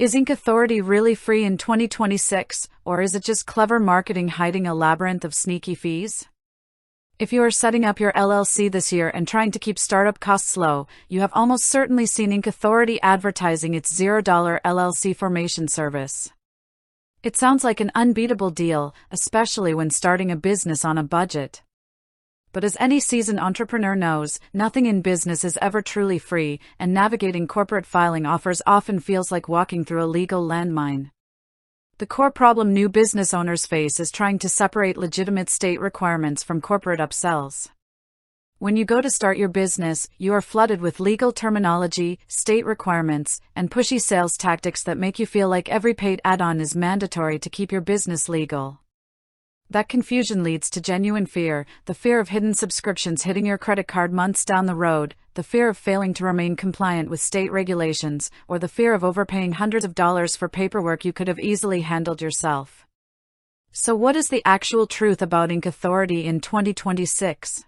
Is Inc Authority really free in 2026, or is it just clever marketing hiding a labyrinth of sneaky fees? If you are setting up your LLC this year and trying to keep startup costs low, you have almost certainly seen Inc Authority advertising its $0 LLC formation service. It sounds like an unbeatable deal, especially when starting a business on a budget. But as any seasoned entrepreneur knows, nothing in business is ever truly free, and navigating corporate filing offers often feels like walking through a legal landmine. The core problem new business owners face is trying to separate legitimate state requirements from corporate upsells. When you go to start your business, you are flooded with legal terminology, state requirements, and pushy sales tactics that make you feel like every paid add-on is mandatory to keep your business legal. That confusion leads to genuine fear, the fear of hidden subscriptions hitting your credit card months down the road, the fear of failing to remain compliant with state regulations, or the fear of overpaying hundreds of dollars for paperwork you could have easily handled yourself. So what is the actual truth about Inc Authority in 2026?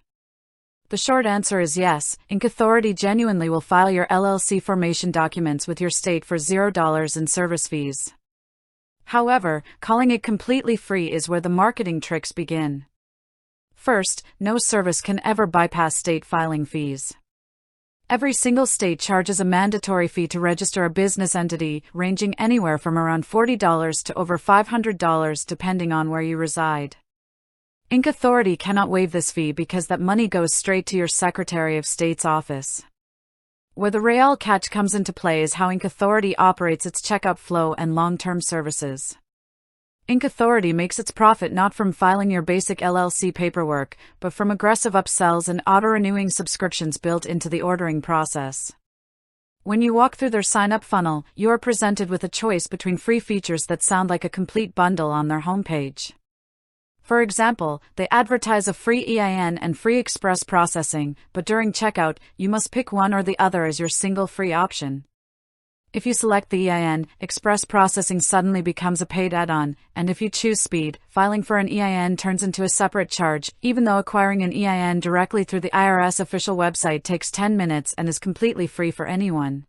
The short answer is yes, Inc Authority genuinely will file your LLC formation documents with your state for $0 in service fees. However, calling it completely free is where the marketing tricks begin. First, no service can ever bypass state filing fees. Every single state charges a mandatory fee to register a business entity, ranging anywhere from around $40 to over $500 depending on where you reside. Inc Authority cannot waive this fee because that money goes straight to your Secretary of State's office. Where the real catch comes into play is how Inc Authority operates its checkout flow and long-term services. Inc Authority makes its profit not from filing your basic LLC paperwork, but from aggressive upsells and auto-renewing subscriptions built into the ordering process. When you walk through their sign-up funnel, you are presented with a choice between free features that sound like a complete bundle on their homepage. For example, they advertise a free EIN and free express processing, but during checkout, you must pick one or the other as your single free option. If you select the EIN, express processing suddenly becomes a paid add-on, and if you choose speed, filing for an EIN turns into a separate charge, even though acquiring an EIN directly through the IRS official website takes 10 minutes and is completely free for anyone.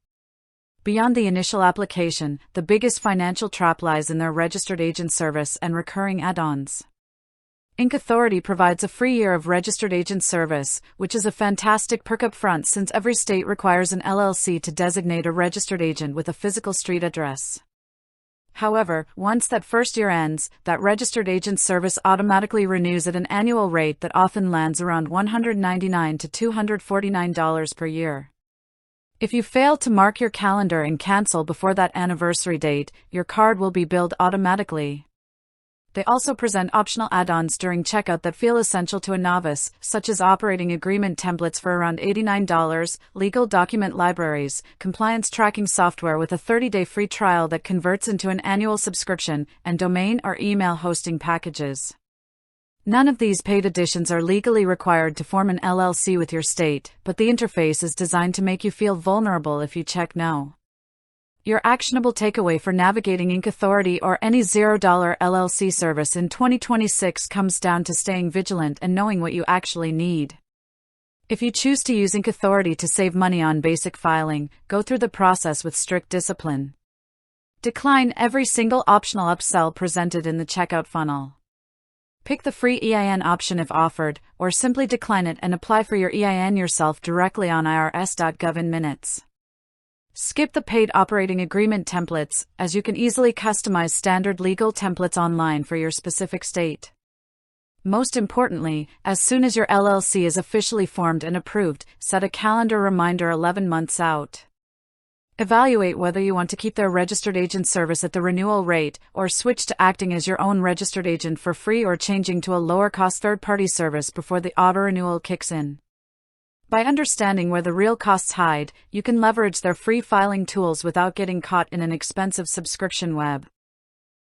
Beyond the initial application, the biggest financial trap lies in their registered agent service and recurring add-ons. Inc Authority provides a free year of registered agent service, which is a fantastic perk up front since every state requires an LLC to designate a registered agent with a physical street address. However, once that first year ends, that registered agent service automatically renews at an annual rate that often lands around $199 to $249 per year. If you fail to mark your calendar and cancel before that anniversary date, your card will be billed automatically. They also present optional add-ons during checkout that feel essential to a novice, such as operating agreement templates for around $89, legal document libraries, compliance tracking software with a 30-day free trial that converts into an annual subscription, and domain or email hosting packages. None of these paid additions are legally required to form an LLC with your state, but the interface is designed to make you feel vulnerable if you check no. Your actionable takeaway for navigating Inc Authority or any $0 LLC service in 2026 comes down to staying vigilant and knowing what you actually need. If you choose to use Inc Authority to save money on basic filing, go through the process with strict discipline. Decline every single optional upsell presented in the checkout funnel. Pick the free EIN option if offered, or simply decline it and apply for your EIN yourself directly on irs.gov in minutes. Skip the paid operating agreement templates, as you can easily customize standard legal templates online for your specific state. Most importantly, as soon as your LLC is officially formed and approved, set a calendar reminder 11 months out. Evaluate whether you want to keep their registered agent service at the renewal rate, or switch to acting as your own registered agent for free or changing to a lower-cost third-party service before the auto-renewal kicks in. By understanding where the real costs hide, you can leverage their free filing tools without getting caught in an expensive subscription web.